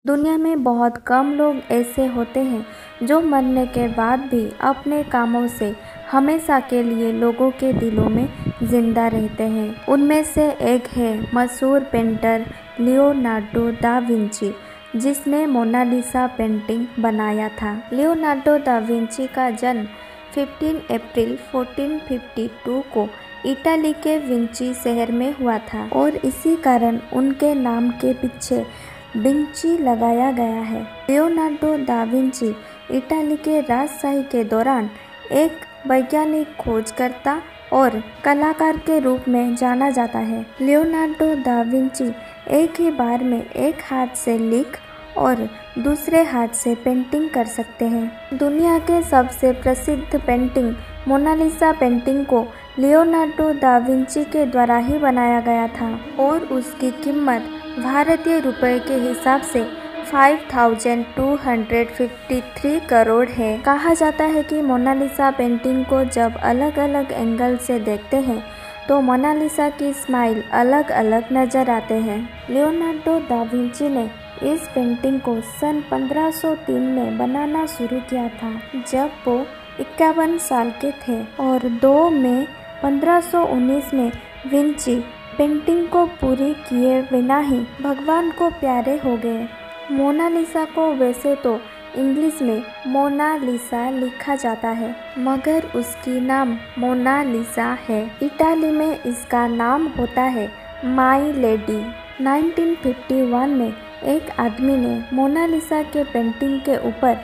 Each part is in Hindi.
दुनिया में बहुत कम लोग ऐसे होते हैं जो मरने के बाद भी अपने कामों से हमेशा के लिए लोगों के दिलों में जिंदा रहते हैं। उनमें से एक है मशहूर पेंटर लियोनार्डो दा विंची, जिसने मोनालिसा पेंटिंग बनाया था। लियोनार्डो दा विंची का जन्म 15 अप्रैल 1452 को इटली के विंची शहर में हुआ था और इसी कारण उनके नाम के पीछे विंची लगाया गया है। लियोनार्डो दा विंची इटली के राजशाही के दौरान एक वैज्ञानिक खोजकर्ता और कलाकार के रूप में जाना जाता है। लियोनार्डो दा विंची एक ही बार में एक हाथ से लिख और दूसरे हाथ से पेंटिंग कर सकते हैं। दुनिया के सबसे प्रसिद्ध पेंटिंग मोनालिसा पेंटिंग को लियोनार्डो दा विंची के द्वारा ही बनाया गया था और उसकी कीमत भारतीय रुपए के हिसाब से 5253 करोड़ है। कहा जाता है कि मोनालिसा पेंटिंग को जब अलग अलग एंगल से देखते हैं तो मोनालिसा की स्माइल अलग अलग नजर आते हैं। लियोनार्डो दा विंची ने इस पेंटिंग को सन 1503 में बनाना शुरू किया था, जब वो 51 साल के थे और 2 मई 1519 में विंची पेंटिंग को पूरी किए बिना ही भगवान को प्यारे हो गए। मोनालिसा को वैसे तो इंग्लिश में मोनालिसा लिखा जाता है, मगर उसकी नाम मोनालिसा है। इटाली में इसका नाम होता है माई लेडी। 1951 में एक आदमी ने मोनालिसा के पेंटिंग के ऊपर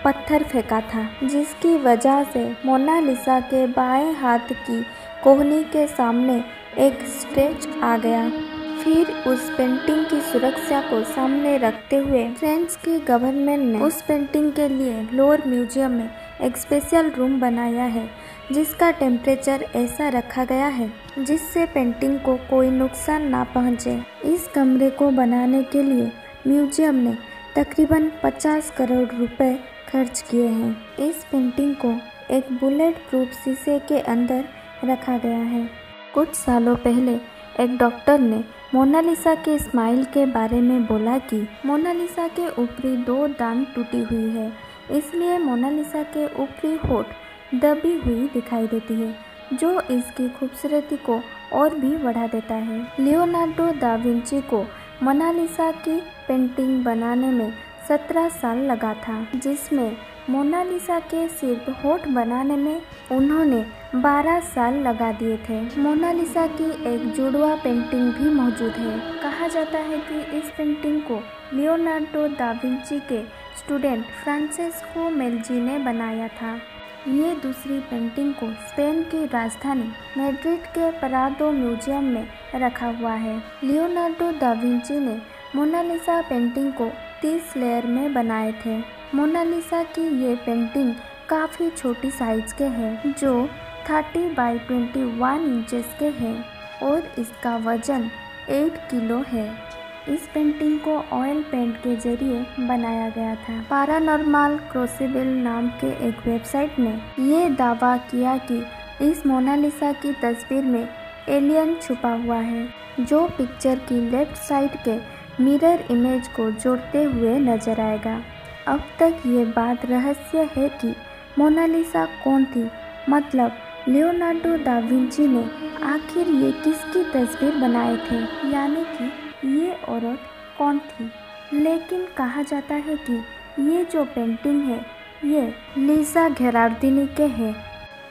पत्थर फेंका था, जिसकी वजह से मोनालिसा के बाएं हाथ की कोहनी के सामने एक स्क्रैच आ गया। फिर उस पेंटिंग की सुरक्षा को सामने रखते हुए फ्रांस की गवर्नमेंट ने उस पेंटिंग के लिए लोर म्यूजियम में एक स्पेशल रूम बनाया है, जिसका टेम्परेचर ऐसा रखा गया है जिससे पेंटिंग को कोई नुकसान ना पहुंचे। इस कमरे को बनाने के लिए म्यूजियम ने तकरीबन 50 करोड़ रुपए खर्च किए हैं। इस पेंटिंग को एक बुलेट प्रूफ शीशे के अंदर रखा गया है। कुछ सालों पहले एक डॉक्टर ने मोनालिसा के स्माइल के बारे में बोला कि मोनालिसा के ऊपरी 2 दांत टूटी हुई है, इसलिए मोनालिसा के ऊपरी होठ दबी हुई दिखाई देती है, जो इसकी खूबसूरती को और भी बढ़ा देता है। लियोनार्डो दा विंची को मोनालिसा की पेंटिंग बनाने में 17 साल लगा था, जिसमें मोनालिसा के सिर्फ होठ बनाने में उन्होंने 12 साल लगा दिए थे। मोनालिसा की एक जुड़वा पेंटिंग भी मौजूद है। कहा जाता है कि इस पेंटिंग को लियोनार्डो दा विंची के स्टूडेंट फ्रांसेस्को मेल्जी ने बनाया था। ये दूसरी पेंटिंग को स्पेन की राजधानी मैड्रिड के प्रादो म्यूजियम में रखा हुआ है। लियोनार्डो दा विंची ने मोनालिसा पेंटिंग को 30 लेयर में बनाए थे। मोनालिसा की ये पेंटिंग काफ़ी छोटी साइज के हैं, जो 30 बाई 21 इंचेस के हैं और इसका वजन 8 किलो है। इस पेंटिंग को ऑयल पेंट के जरिए बनाया गया था। पैरानॉर्मल क्रूसिबल नाम के एक वेबसाइट ने ये दावा किया कि इस मोनालिसा की तस्वीर में एलियन छुपा हुआ है, जो पिक्चर की लेफ्ट साइड के मिरर इमेज को जोड़ते हुए नजर आएगा। अब तक ये बात रहस्य है कि मोनालिसा कौन थी, मतलब लियोनार्डो दा विंची ने आखिर ये किसकी तस्वीर बनाए थे, यानी कि ये औरत कौन थी। लेकिन कहा जाता है कि ये जो पेंटिंग है ये लीजा घेरार्डिनी के है,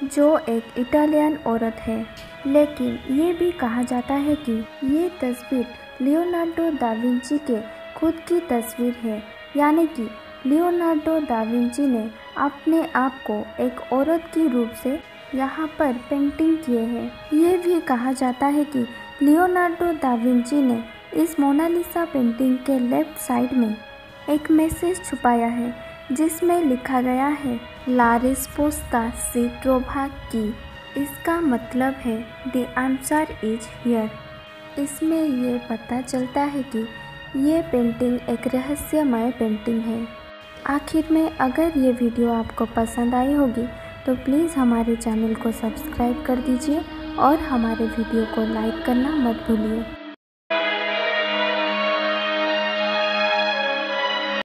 जो एक इटालियन औरत है। लेकिन ये भी कहा जाता है कि ये तस्वीर लियोनार्डो दा विंची के खुद की तस्वीर है, यानी कि लियोनार्डो दा विंची ने अपने आप को एक औरत की रूप से यहाँ पर पेंटिंग किए हैं। ये भी कहा जाता है कि लियोनार्डो दा विंची ने इस मोनालिसा पेंटिंग के लेफ्ट साइड में एक मैसेज छुपाया है, जिसमें लिखा गया है ला रिस्पोस्ता सी ट्रोवा की। इसका मतलब है द आंसर इज हियर। इसमें ये पता चलता है कि ये पेंटिंग एक रहस्यमय पेंटिंग है। आखिर में अगर ये वीडियो आपको पसंद आई होगी तो प्लीज़ हमारे चैनल को सब्सक्राइब कर दीजिए और हमारे वीडियो को लाइक करना मत भूलिए।